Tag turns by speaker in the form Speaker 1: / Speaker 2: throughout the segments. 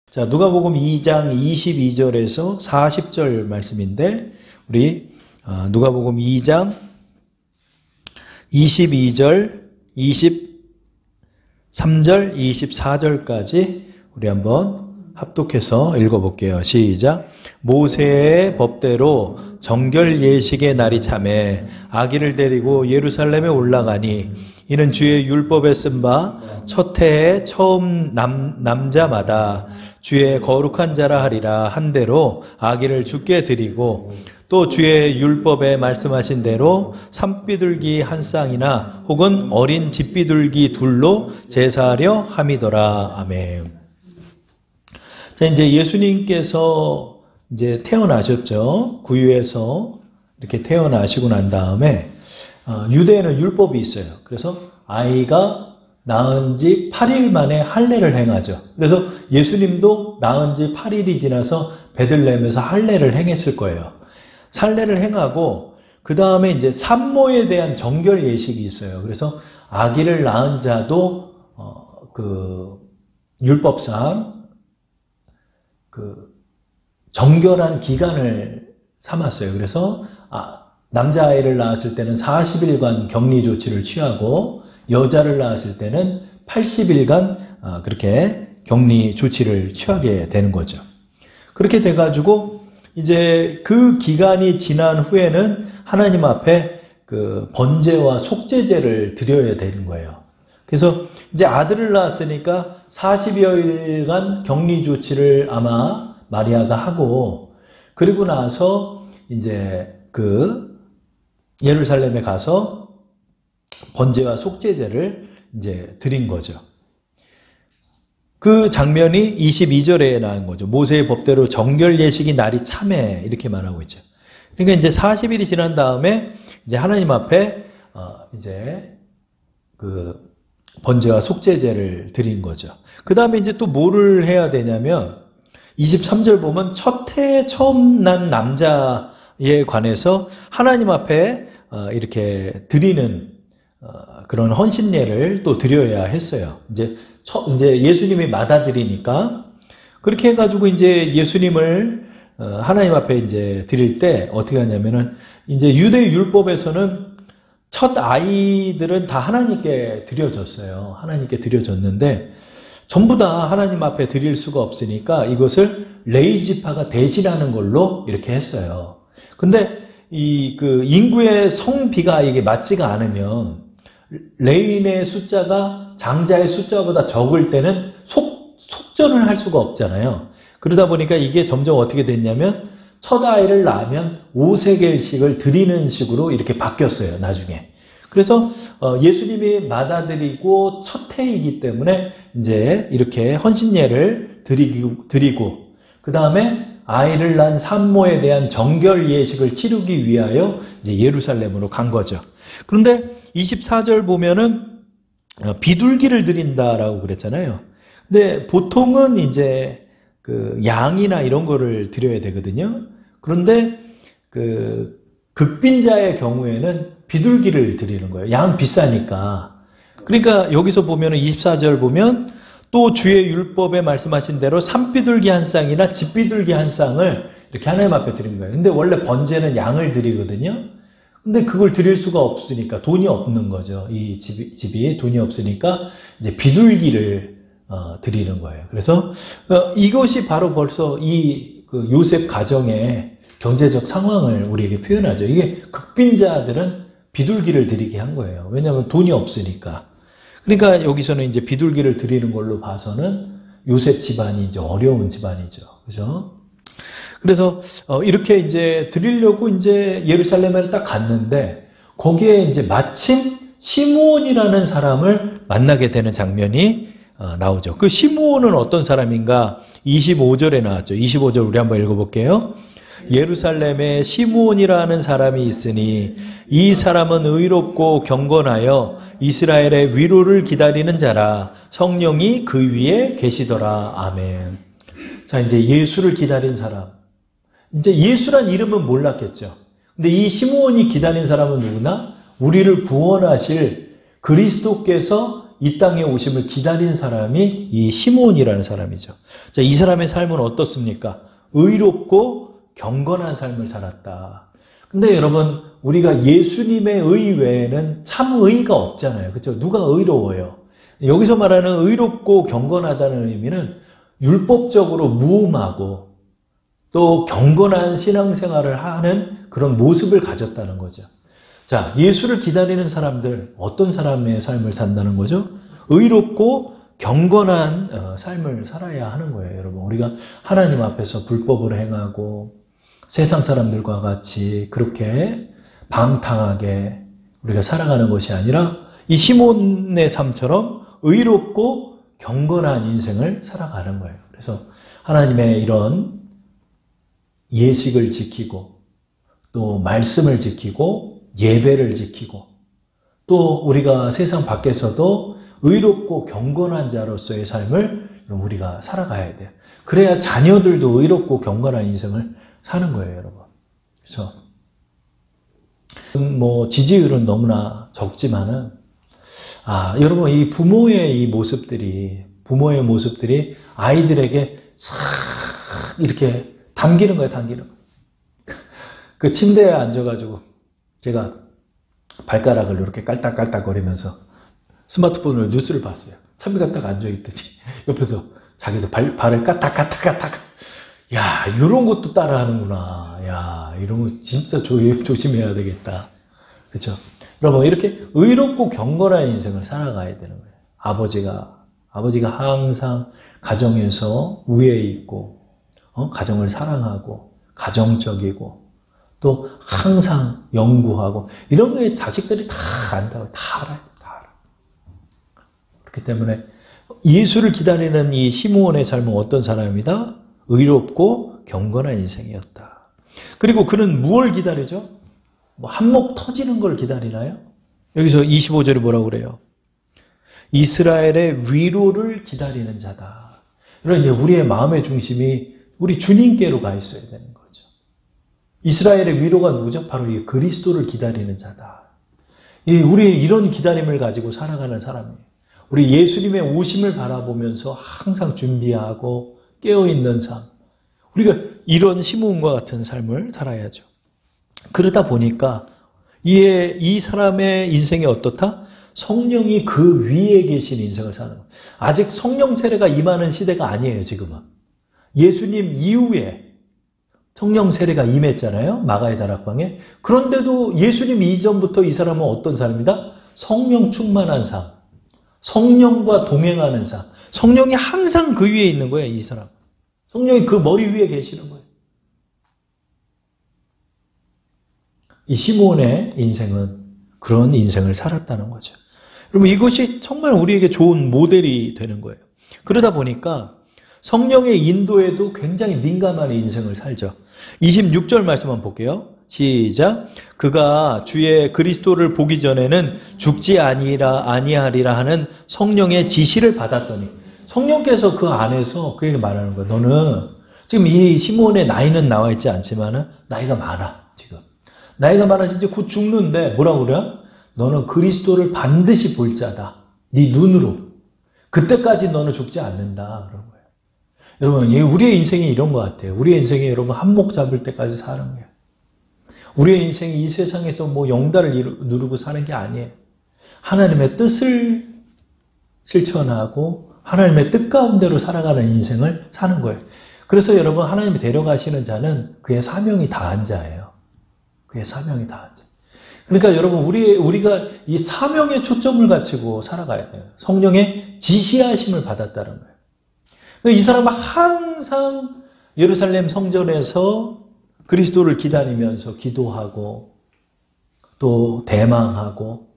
Speaker 1: 자, 누가복음 2장 22절에서 40절 말씀인데 우리 누가복음 2장 22절, 23절, 24절까지 우리 한번 합독해서 읽어볼게요. 시작. 모세의 법대로 정결 예식의 날이 차매 아기를 데리고 예루살렘에 올라가니 이는 주의 율법에 쓴 바 첫 해에 처음 남자마다 주의 거룩한 자라 하리라 한 대로 아기를 주께 드리고 또 주의 율법에 말씀하신 대로 산비둘기 한 쌍이나 혹은 어린 집비둘기 둘로 제사하려 함이더라. 아멘. 자, 이제 예수님께서 이제 태어나셨죠. 구유에서 이렇게 태어나시고 난 다음에 유대에는 율법이 있어요. 그래서 아이가 낳은 지 8일 만에 할례를 행하죠. 그래서 예수님도 낳은 지 8일이 지나서 베들레헴에서 할례를 행했을 거예요. 할례를 행하고 그 다음에 이제 산모에 대한 정결 예식이 있어요. 그래서 아기를 낳은 자도 그 율법상 그 정결한 기간을 삼았어요. 그래서 남자아이를 낳았을 때는 40일간 격리 조치를 취하고 여자를 낳았을 때는 80일간 그렇게 격리 조치를 취하게 되는 거죠. 그렇게 돼가지고 이제 그 기간이 지난 후에는 하나님 앞에 그 번제와 속죄제를 드려야 되는 거예요. 그래서 이제 아들을 낳았으니까 40여일간 격리 조치를 아마 마리아가 하고 그리고 나서 이제 그 예루살렘에 가서 번제와 속죄제를 이제 드린 거죠. 그 장면이 22절에 나온 거죠. 모세의 법대로 정결 예식이 날이 참해 이렇게 말하고 있죠. 그러니까 이제 40일이 지난 다음에 이제 하나님 앞에 이제 그 번제와 속죄제를 드린 거죠. 그 다음에 이제 또 뭐를 해야 되냐면 23절 보면 첫 해에 처음 난 남자에 관해서 하나님 앞에 이렇게 드리는 그런 헌신례를 또 드려야 했어요. 이제 예수님이 맏아들이니까 그렇게 해가지고 이제 예수님을 하나님 앞에 이제 드릴 때 어떻게 하냐면은 이제 유대 율법에서는 첫 아이들은 다 하나님께 드려졌어요. 하나님께 드려졌는데 전부 다 하나님 앞에 드릴 수가 없으니까 이것을 레위 지파가 대신하는 걸로 이렇게 했어요. 근데 그 인구의 성비가 이게 맞지가 않으면 레위인의 숫자가 장자의 숫자보다 적을 때는 속전을 할 수가 없잖아요. 그러다 보니까 이게 점점 어떻게 됐냐면 첫 아이를 낳으면 5세겔씩을 드리는 식으로 이렇게 바뀌었어요. 나중에. 그래서 예수님이 맏아들이고 첫 해이기 때문에 이제 이렇게 헌신례를 드리고 그 다음에 아이를 낳은 산모에 대한 정결 예식을 치르기 위하여 이제 예루살렘으로 간 거죠. 그런데 24절 보면은 비둘기를 드린다라고 그랬잖아요. 근데 보통은 이제 그 양이나 이런 거를 드려야 되거든요. 그런데 그 극빈자의 경우에는 비둘기를 드리는 거예요. 양 비싸니까. 그러니까 여기서 보면은 24절 보면 또 주의 율법에 말씀하신 대로 산비둘기 한 쌍이나 집비둘기 한 쌍을 이렇게 하나님 앞에 드린 거예요. 근데 원래 번제는 양을 드리거든요. 근데 그걸 드릴 수가 없으니까 돈이 없는 거죠. 이 집이 돈이 없으니까 이제 비둘기를 드리는 거예요. 그래서 이것이 바로 벌써 그 요셉 가정의 경제적 상황을 우리에게 표현하죠. 이게 극빈자들은 비둘기를 드리게 한 거예요. 왜냐하면 돈이 없으니까. 그러니까 여기서는 이제 비둘기를 드리는 걸로 봐서는 요셉 집안이 이제 어려운 집안이죠. 그죠? 그래서 이렇게 이제 드리려고 이제 예루살렘에 딱 갔는데 거기에 이제 마침 시므온이라는 사람을 만나게 되는 장면이 나오죠. 그 시므온은 어떤 사람인가? 25절에 나왔죠. 25절 우리 한번 읽어볼게요. 예루살렘에 시므온이라는 사람이 있으니 이 사람은 의롭고 경건하여 이스라엘의 위로를 기다리는 자라 성령이 그 위에 계시더라. 아멘. 자, 이제 예수를 기다린 사람. 이제 예수란 이름은 몰랐겠죠. 근데 이 시므온이 기다린 사람은 누구나 우리를 구원하실 그리스도께서 이 땅에 오심을 기다린 사람이 이 시므온이라는 사람이죠. 자, 이 사람의 삶은 어떻습니까? 의롭고 경건한 삶을 살았다. 근데 여러분, 우리가 예수님의 의 외에는 참 의가 없잖아요. 그렇죠? 누가 의로워요? 여기서 말하는 의롭고 경건하다는 의미는 율법적으로 무음하고 또 경건한 신앙생활을 하는 그런 모습을 가졌다는 거죠. 자, 예수를 기다리는 사람들, 어떤 사람의 삶을 산다는 거죠? 의롭고 경건한 삶을 살아야 하는 거예요, 여러분. 우리가 하나님 앞에서 불법을 행하고 세상 사람들과 같이 그렇게 방탕하게 우리가 살아가는 것이 아니라 이 시몬의 삶처럼 의롭고 경건한 인생을 살아가는 거예요. 그래서 하나님의 이런 예식을 지키고 또 말씀을 지키고 예배를 지키고 또 우리가 세상 밖에서도 의롭고 경건한 자로서의 삶을 우리가 살아가야 돼요. 그래야 자녀들도 의롭고 경건한 인생을 사는 거예요, 여러분. 그래서 뭐 지지율은 너무나 적지만은 여러분 이 부모의 모습들이 아이들에게 싹 이렇게 담기는 거예요, 담기는 거. 그 침대에 앉아가지고 제가 발가락을 이렇게 깔딱깔딱거리면서 스마트폰으로 뉴스를 봤어요. 참비가 딱 앉아있더니 옆에서 자기도 발을 까딱까딱까딱. 야, 이런 것도 따라하는구나. 야, 이런 거 진짜 조심해야 되겠다. 그렇죠? 여러분, 이렇게 의롭고 경건한 인생을 살아가야 되는 거예요. 아버지가 항상 가정에서 우애에 있고, 가정을 사랑하고, 가정적이고, 또 항상 연구하고, 이런 거에 자식들이 다 안다고, 다 알아요. 그렇기 때문에 예수를 기다리는 이 시므온의 삶은 어떤 사람이다? 의롭고 경건한 인생이었다. 그리고 그는 무엇을 기다리죠? 뭐 한몫 터지는 걸 기다리나요? 여기서 25절에 뭐라고 그래요? 이스라엘의 위로를 기다리는 자다. 이런 이제 우리의 마음의 중심이 우리 주님께로 가 있어야 되는 거죠. 이스라엘의 위로가 누구죠? 바로 이 그리스도를 기다리는 자다. 우리 이런 기다림을 가지고 살아가는 사람이에요. 우리 예수님의 오심을 바라보면서 항상 준비하고 깨어있는 삶. 우리가 이런 시므온과 같은 삶을 살아야죠. 그러다 보니까 이 사람의 인생이 어떻다? 성령이 그 위에 계신 인생을 사는 거예요. 아직 성령 세례가 임하는 시대가 아니에요, 지금은. 예수님 이후에 성령 세례가 임했잖아요, 마가의 다락방에. 그런데도 예수님 이전부터 이 사람은 어떤 사람이다? 성령 충만한 삶. 성령과 동행하는 삶. 성령이 항상 그 위에 있는 거예요, 이 사람. 성령이 그 머리 위에 계시는 거예요. 이 시므온의 인생은 그런 인생을 살았다는 거죠. 여러분, 이것이 정말 우리에게 좋은 모델이 되는 거예요. 그러다 보니까 성령의 인도에도 굉장히 민감한 인생을 살죠. 26절 말씀만 볼게요. 시작. 그가 주의 그리스도를 보기 전에는 죽지 아니하리라 하는 성령의 지시를 받았더니, 성령께서 그 안에서 그에게 말하는 거예요. 너는 지금 이 시므온의 나이는 나와 있지 않지만 나이가 많아. 지금 나이가 많아서 이제 곧 죽는데 뭐라고 그래요? 너는 그리스도를 반드시 볼 자다. 네 눈으로. 그때까지 너는 죽지 않는다. 그런 거예요. 여러분, 우리의 인생이 이런 것 같아요. 우리의 인생이 여러분 한몫 잡을 때까지 사는 거예요. 우리의 인생이 이 세상에서 뭐 영달을 누르고 사는 게 아니에요. 하나님의 뜻을 실천하고 하나님의 뜻 가운데로 살아가는 인생을 사는 거예요. 그래서 여러분, 하나님이 데려가시는 자는 그의 사명이 다한 자예요. 그의 사명이 다한 자. 그러니까 여러분, 우리가 이 사명에 초점을 갖추고 살아가야 돼요. 성령의 지시하심을 받았다는 거예요. 이 사람은 항상 예루살렘 성전에서 그리스도를 기다리면서 기도하고 또 대망하고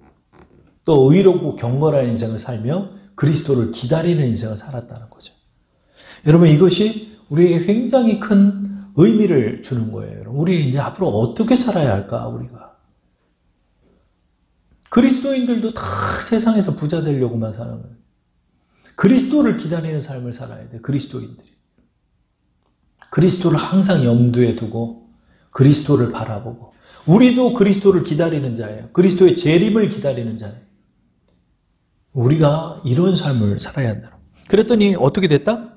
Speaker 1: 또 의롭고 경건한 인생을 살며 그리스도를 기다리는 인생을 살았다는 거죠. 여러분, 이것이 우리에게 굉장히 큰 의미를 주는 거예요. 우리 이제 앞으로 어떻게 살아야 할까, 우리가. 그리스도인들도 다 세상에서 부자 되려고만 사는 거예요. 그리스도를 기다리는 삶을 살아야 돼요, 그리스도인들이. 그리스도를 항상 염두에 두고 그리스도를 바라보고, 우리도 그리스도를 기다리는 자예요. 그리스도의 재림을 기다리는 자예요. 우리가 이런 삶을 살아야 한다. 그랬더니 어떻게 됐다?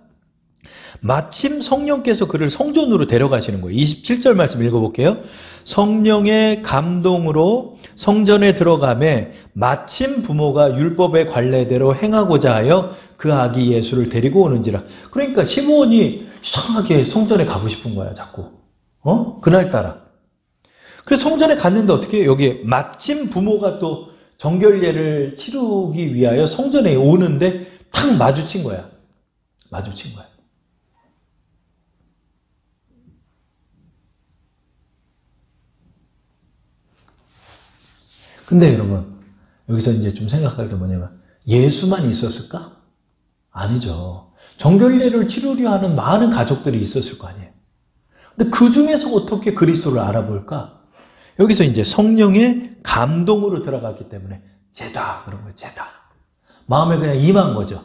Speaker 1: 마침 성령께서 그를 성전으로 데려가시는 거예요. 27절 말씀 읽어볼게요. 성령의 감동으로 성전에 들어가매 마침 부모가 율법의 관례대로 행하고자 하여 그 아기 예수를 데리고 오는지라. 그러니까 시므온이 이상하게 성전에 가고 싶은 거야, 자꾸. 그날따라. 그래서 성전에 갔는데 어떻게 해요? 여기 마침 부모가 또 정결례를 치르기 위하여 성전에 오는데 탁 마주친 거야. 마주친 거야. 근데 여러분, 여기서 이제 좀 생각할 게 뭐냐면, 예수만 있었을까? 아니죠. 정결례를 치르려 하는 많은 가족들이 있었을 거 아니에요. 근데 그 중에서 어떻게 그리스도를 알아볼까? 여기서 이제 성령의 감동으로 들어갔기 때문에, 쟤다. 그런 거예요, 쟤다. 마음에 그냥 임한 거죠.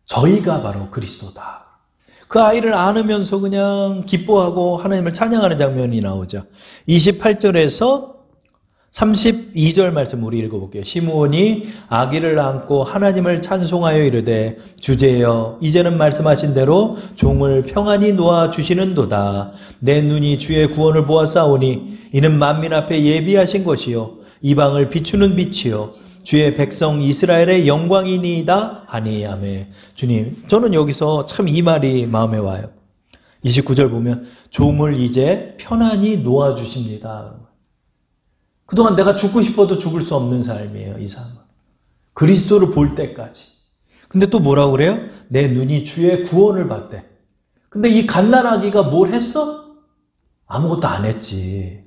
Speaker 1: 저희가 바로 그리스도다. 그 아이를 안으면서 그냥 기뻐하고 하나님을 찬양하는 장면이 나오죠. 28절에서 32절 말씀 우리 읽어볼게요. 시므온이 아기를 안고 하나님을 찬송하여 이르되 주제여 이제는 말씀하신 대로 종을 평안히 놓아주시는도다. 내 눈이 주의 구원을 보았사오니 이는 만민 앞에 예비하신 것이요 이방을 비추는 빛이요 주의 백성 이스라엘의 영광이니이다 하니 아멘. 주님, 저는 여기서 참 이 말이 마음에 와요. 29절 보면 종을 이제 편안히 놓아주십니다. 그동안 내가 죽고 싶어도 죽을 수 없는 삶이에요, 이 삶은. 그리스도를 볼 때까지. 근데 또 뭐라고 그래요? 내 눈이 주의 구원을 봤대. 근데 이 갓난아기가 뭘 했어? 아무것도 안 했지.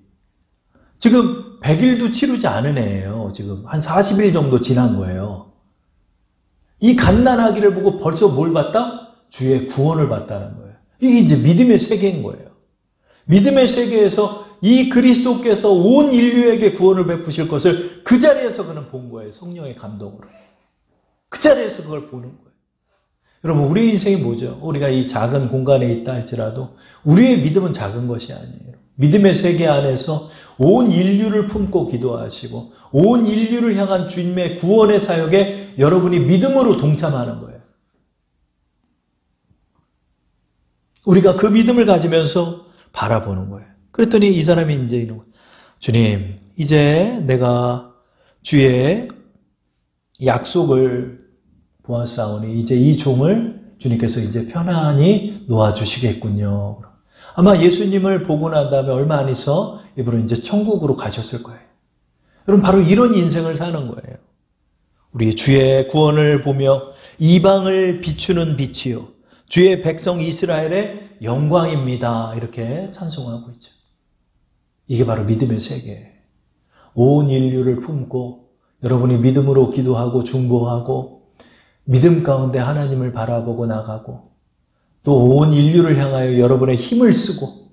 Speaker 1: 지금 100일도 치르지 않은 애예요. 지금 한 40일 정도 지난 거예요. 이 갓난아기를 보고 벌써 뭘 봤다? 주의 구원을 봤다는 거예요. 이게 이제 믿음의 세계인 거예요. 믿음의 세계에서 이 그리스도께서 온 인류에게 구원을 베푸실 것을 그 자리에서 그는 본 거예요. 성령의 감동으로. 그 자리에서 그걸 보는 거예요. 여러분, 우리 인생이 뭐죠? 우리가 이 작은 공간에 있다 할지라도 우리의 믿음은 작은 것이 아니에요. 믿음의 세계 안에서 온 인류를 품고 기도하시고 온 인류를 향한 주님의 구원의 사역에 여러분이 믿음으로 동참하는 거예요. 우리가 그 믿음을 가지면서 바라보는 거예요. 그랬더니 이 사람이 이제 이런 거예요. 주님, 이제 내가 주의 약속을 보았사오니 이제 이 종을 주님께서 이제 편안히 놓아주시겠군요. 아마 예수님을 보고 난 다음에 얼마 안 있어 이분은 이제 천국으로 가셨을 거예요. 여러분, 바로 이런 인생을 사는 거예요. 우리 주의 구원을 보며 이방을 비추는 빛이요 주의 백성 이스라엘의 영광입니다. 이렇게 찬송하고 있죠. 이게 바로 믿음의 세계예요. 온 인류를 품고 여러분이 믿음으로 기도하고 중보하고 믿음 가운데 하나님을 바라보고 나가고 또 온 인류를 향하여 여러분의 힘을 쓰고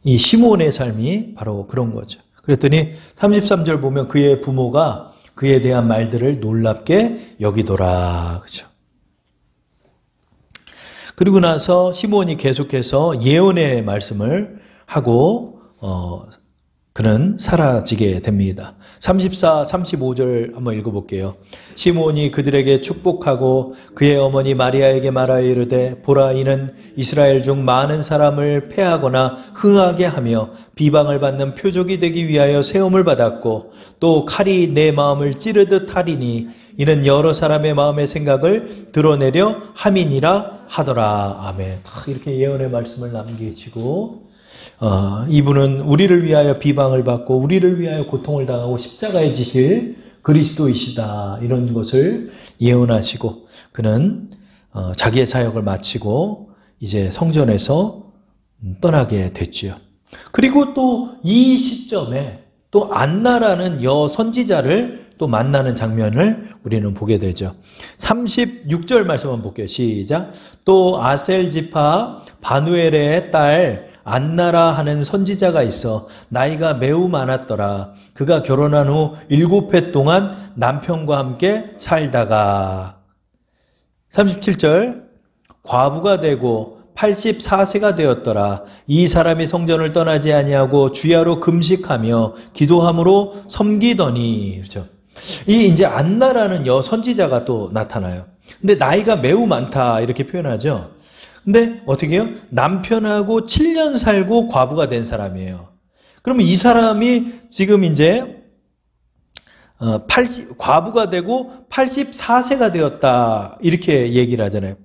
Speaker 1: 이 시므온의 삶이 바로 그런 거죠. 그랬더니 33절 보면 그의 부모가 그에 대한 말들을 놀랍게 여기더라. 그죠? 그리고 나서 시므온이 계속해서 예언의 말씀을 하고 그는 사라지게 됩니다. 34, 35절 한번 읽어볼게요. 시므온이 그들에게 축복하고 그의 어머니 마리아에게 말하여 이르되 보라 이는 이스라엘 중 많은 사람을 패하거나 흥하게 하며 비방을 받는 표적이 되기 위하여 세움을 받았고 또 칼이 내 마음을 찌르듯 하리니 이는 여러 사람의 마음의 생각을 드러내려 함이니라 하더라. 아멘. 이렇게 예언의 말씀을 남기시고 이분은 우리를 위하여 비방을 받고 우리를 위하여 고통을 당하고 십자가에 지실 그리스도이시다. 이런 것을 예언하시고 그는 자기의 사역을 마치고 이제 성전에서 떠나게 됐지요. 그리고 또 이 시점에 또 안나라는 여선지자를 또 만나는 장면을 우리는 보게 되죠. 36절 말씀 한번 볼게요. 시작. 또 아셀 지파 바누엘의 딸 안나라 하는 선지자가 있어 나이가 매우 많았더라. 그가 결혼한 후 7해 동안 남편과 함께 살다가 37절 과부가 되고 84세가 되었더라. 이 사람이 성전을 떠나지 아니하고 주야로 금식하며 기도함으로 섬기더니 그렇죠. 이 이제 안나라는 선지자가 또 나타나요. 근데 나이가 매우 많다 이렇게 표현하죠. 근데 어떻게 해요? 남편하고 7년 살고 과부가 된 사람이에요. 그러면 이 사람이 지금 이제 과부가 되고 84세가 되었다 이렇게 얘기를 하잖아요.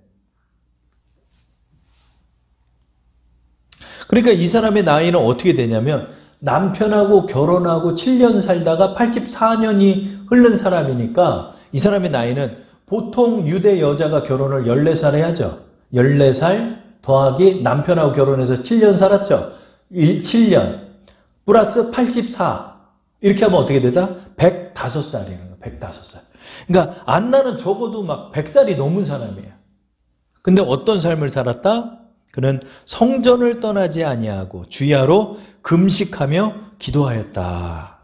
Speaker 1: 그러니까 이 사람의 나이는 어떻게 되냐면 남편하고 결혼하고 7년 살다가 84년이 흐른 사람이니까 이 사람의 나이는 보통 유대 여자가 결혼을 14살 해야죠. 14살 더하기 남편하고 결혼해서 7년 살았죠. 7년 플러스 84 이렇게 하면 어떻게 되다? 105살이라는 거예요. 105살. 그러니까 안나는 적어도 막 100살이 넘은 사람이에요. 근데 어떤 삶을 살았다? 그는 성전을 떠나지 아니하고 주야로 금식하며 기도하였다.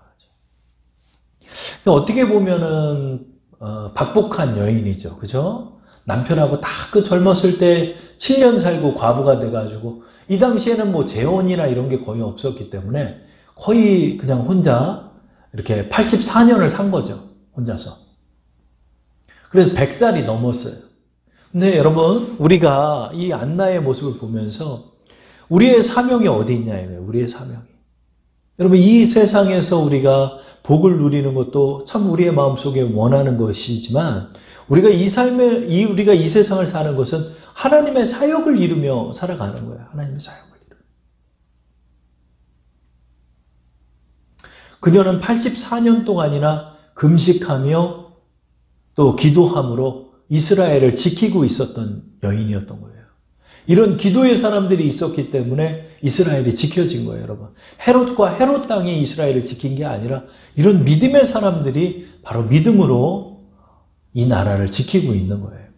Speaker 1: 그러니까 어떻게 보면은 박복한 여인이죠. 그죠? 남편하고 다 그 젊었을 때 7년 살고 과부가 돼가지고 이 당시에는 뭐 재혼이나 이런 게 거의 없었기 때문에 거의 그냥 혼자 이렇게 84년을 산 거죠. 혼자서. 그래서 100살이 넘었어요. 근데 여러분 우리가 이 안나의 모습을 보면서 우리의 사명이 어디 있냐 이거예요. 우리의 사명이. 여러분 이 세상에서 우리가 복을 누리는 것도 참 우리의 마음속에 원하는 것이지만 우리가 우리가 이 세상을 사는 것은 하나님의 사역을 이루며 살아가는 거예요. 하나님의 사역을 이루며. 그녀는 84년 동안이나 금식하며 또 기도함으로 이스라엘을 지키고 있었던 여인이었던 거예요. 이런 기도의 사람들이 있었기 때문에 이스라엘이 지켜진 거예요, 여러분. 헤롯과 헤롯 땅이 이스라엘을 지킨 게 아니라 이런 믿음의 사람들이 바로 믿음으로 이 나라를 지키고 있는 거예요.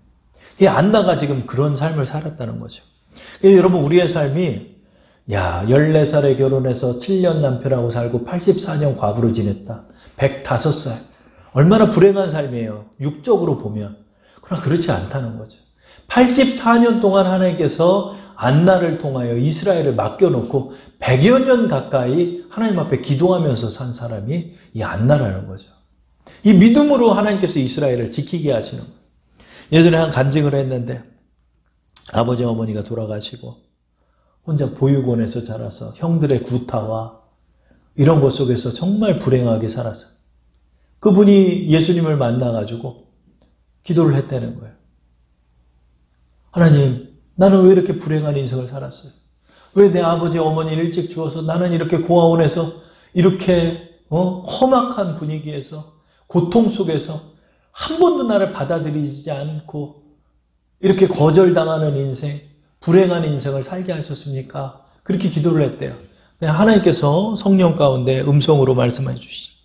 Speaker 1: 안나가 지금 그런 삶을 살았다는 거죠. 여러분 우리의 삶이 14살에 결혼해서 7년 남편하고 살고 84년 과부로 지냈다. 105살. 얼마나 불행한 삶이에요. 육적으로 보면. 그러나 그렇지 않다는 거죠. 84년 동안 하나님께서 안나를 통하여 이스라엘을 맡겨놓고 100여 년 가까이 하나님 앞에 기도하면서 산 사람이 이 안나라는 거죠. 이 믿음으로 하나님께서 이스라엘을 지키게 하시는 거예요. 예전에 한 간증을 했는데 아버지 어머니가 돌아가시고 혼자 보육원에서 자라서 형들의 구타와 이런 것 속에서 정말 불행하게 살았어요. 그분이 예수님을 만나가지고 기도를 했다는 거예요. 하나님, 나는 왜 이렇게 불행한 인생을 살았어요? 왜 내 아버지 어머니를 일찍 죽어서 나는 이렇게 고아원에서 이렇게 험악한 분위기에서 고통 속에서 한 번도 나를 받아들이지 않고 이렇게 거절당하는 인생, 불행한 인생을 살게 하셨습니까? 그렇게 기도를 했대요. 하나님께서 성령 가운데 음성으로 말씀해 주시죠.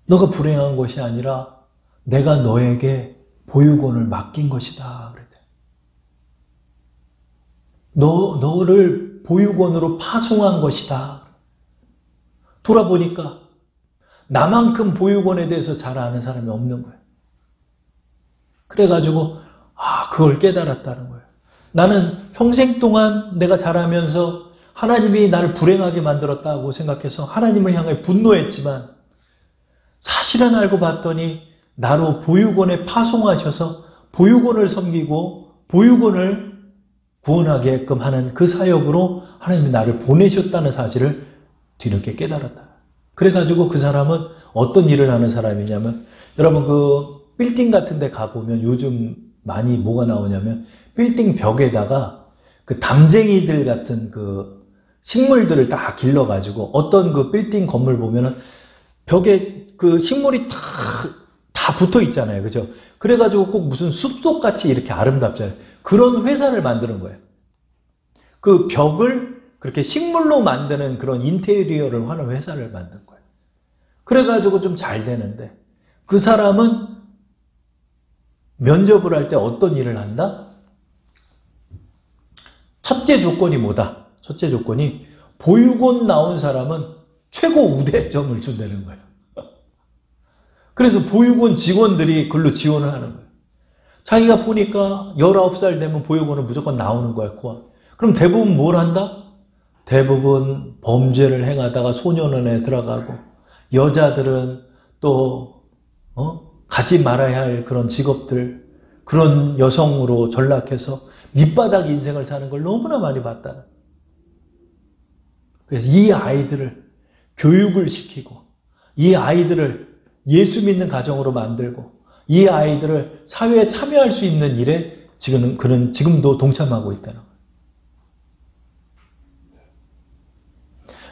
Speaker 1: 너가 불행한 것이 아니라 내가 너에게 보육원을 맡긴 것이다. 그랬대요. 너를 보육원으로 파송한 것이다. 돌아보니까 나만큼 보육원에 대해서 잘 아는 사람이 없는 거예요. 그래가지고 그걸 깨달았다는 거예요. 나는 평생 동안 내가 자라면서 하나님이 나를 불행하게 만들었다고 생각해서 하나님을 향해 분노했지만 사실은 알고 봤더니 나로 보육원에 파송하셔서 보육원을 섬기고 보육원을 구원하게끔 하는 그 사역으로 하나님이 나를 보내셨다는 사실을 뒤늦게 깨달았다. 그래가지고 그 사람은 어떤 일을 하는 사람이냐면 여러분 그 빌딩 같은 데 가보면 요즘 많이 뭐가 나오냐면 빌딩 벽에다가 그 담쟁이들 같은 그 식물들을 다 길러가지고 어떤 그 빌딩 건물 보면은 벽에 그 식물이 다 붙어 있잖아요. 그죠? 그래가지고 꼭 무슨 숲속같이 이렇게 아름답잖아요. 그런 회사를 만드는 거예요. 그 벽을 그렇게 식물로 만드는 그런 인테리어를 하는 회사를 만든 거예요. 그래가지고 좀 잘 되는데 그 사람은 면접을 할 때 어떤 일을 한다? 첫째 조건이 뭐다? 첫째 조건이 보육원 나온 사람은 최고 우대점을 준다는 거예요. 그래서 보육원 직원들이 글로 지원을 하는 거예요. 자기가 보니까 19살 되면 보육원은 무조건 나오는 거야. 그럼 대부분 뭘 한다? 대부분 범죄를 행하다가 소년원에 들어가고 여자들은 또 가지 말아야 할 그런 직업들, 그런 여성으로 전락해서 밑바닥 인생을 사는 걸 너무나 많이 봤다는. 그래서 이 아이들을 교육을 시키고 이 아이들을 예수 믿는 가정으로 만들고 이 아이들을 사회에 참여할 수 있는 일에 그는 지금도 동참하고 있다는 거예요.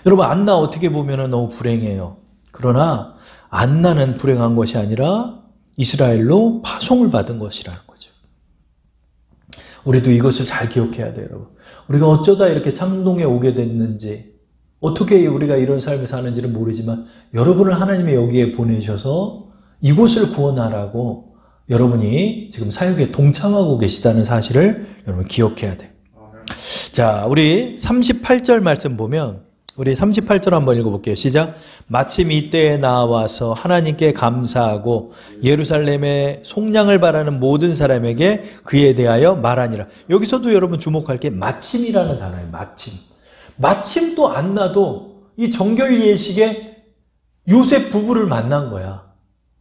Speaker 1: 여러분, 안나 어떻게 보면 너무 불행해요. 그러나 안나는 불행한 것이 아니라 이스라엘로 파송을 받은 것이라는 거죠. 우리도 이것을 잘 기억해야 돼요, 여러분. 우리가 어쩌다 이렇게 창동에 오게 됐는지, 어떻게 우리가 이런 삶을 사는지는 모르지만 여러분을 하나님이 여기에 보내셔서 이곳을 구원하라고 여러분이 지금 사역에 동참하고 계시다는 사실을 여러분 기억해야 돼요. 자, 우리 38절 말씀 보면 우리 38절 한번 읽어볼게요. 시작. 마침 이때에 나와서 하나님께 감사하고 예루살렘의 속량을 바라는 모든 사람에게 그에 대하여 말하니라. 여기서도 여러분 주목할 게 마침이라는 단어예요. 마침. 마침 또 안나도 이 정결 예식에 요셉 부부를 만난 거야.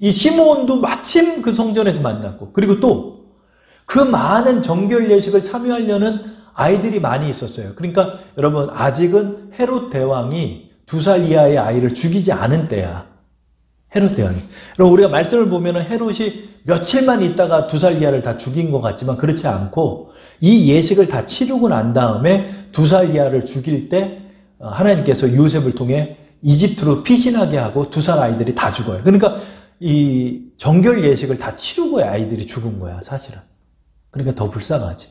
Speaker 1: 이 시므온도 마침 그 성전에서 만났고, 그리고 또 그 많은 정결 예식을 참여하려는 아이들이 많이 있었어요. 그러니까 여러분, 아직은 헤롯 대왕이 2살 이하의 아이를 죽이지 않은 때야. 헤롯 대왕이. 그럼 우리가 말씀을 보면 헤롯이 며칠만 있다가 2살 이하를 다 죽인 것 같지만 그렇지 않고 이 예식을 다 치르고 난 다음에 2살 이하를 죽일 때 하나님께서 요셉을 통해 이집트로 피신하게 하고 2살 아이들이 다 죽어요. 그러니까 이 정결 예식을 다 치르고야 아이들이 죽은 거야, 사실은. 그러니까 더 불쌍하지.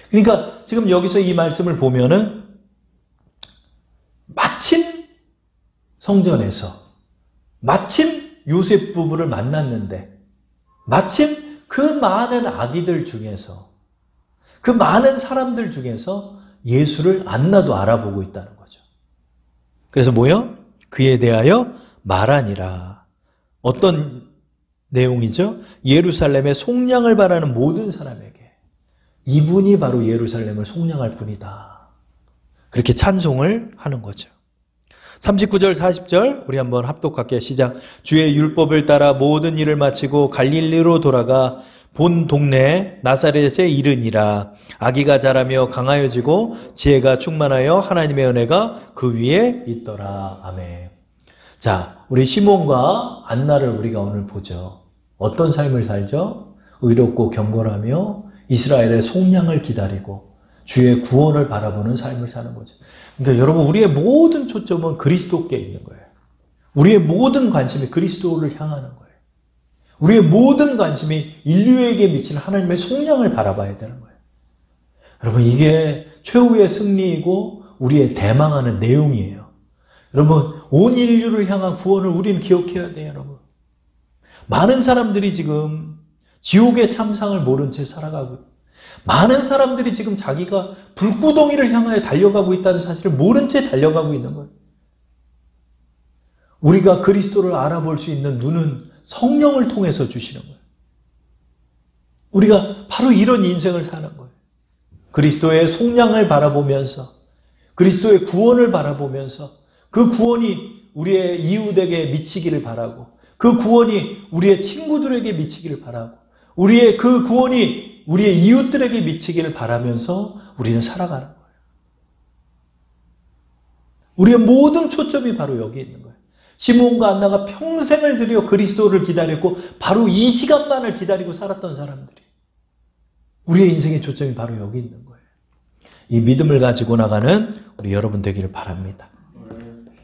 Speaker 1: 그러니까 지금 여기서 이 말씀을 보면은 마침 성전에서 마침 요셉 부부를 만났는데 마침 그 많은 아기들 중에서 그 많은 사람들 중에서 예수를 안나도 알아보고 있다는 거죠. 그래서 뭐요? 그에 대하여 말하니라. 어떤 내용이죠? 예루살렘의 속량을 바라는 모든 사람에게 이분이 바로 예루살렘을 속량할 분이다. 그렇게 찬송을 하는 거죠. 39절 40절 우리 한번 합독할게요. 시작. 주의 율법을 따라 모든 일을 마치고 갈릴리로 돌아가 본 동네 나사렛에 이르니라. 아기가 자라며 강하여지고 지혜가 충만하여 하나님의 은혜가 그 위에 있더라. 아멘. 자, 우리 시몬과 안나를 우리가 오늘 보죠. 어떤 삶을 살죠? 의롭고 경건하며 이스라엘의 속량을 기다리고 주의 구원을 바라보는 삶을 사는 거죠. 그러니까 여러분, 우리의 모든 초점은 그리스도께 있는 거예요. 우리의 모든 관심이 그리스도를 향하는 거예요. 우리의 모든 관심이 인류에게 미치는 하나님의 속량을 바라봐야 되는 거예요. 여러분, 이게 최후의 승리이고 우리의 대망하는 내용이에요. 여러분, 온 인류를 향한 구원을 우리는 기억해야 돼요, 여러분. 많은 사람들이 지금 지옥의 참상을 모른 채 살아가고 있어요. 많은 사람들이 지금 자기가 불구덩이를 향하여 달려가고 있다는 사실을 모른 채 달려가고 있는 거예요. 우리가 그리스도를 알아볼 수 있는 눈은 성령을 통해서 주시는 거예요. 우리가 바로 이런 인생을 사는 거예요. 그리스도의 속량을 바라보면서, 그리스도의 구원을 바라보면서 그 구원이 우리의 이웃에게 미치기를 바라고, 그 구원이 우리의 친구들에게 미치기를 바라고, 우리의 그 구원이 우리의 이웃들에게 미치기를 바라면서 우리는 살아가는 거예요. 우리의 모든 초점이 바로 여기 있는 거예요. 시므온과 안나가 평생을 들여 그리스도를 기다렸고 바로 이 시간만을 기다리고 살았던 사람들이, 우리의 인생의 초점이 바로 여기 있는 거예요. 이 믿음을 가지고 나가는 우리 여러분 되기를 바랍니다.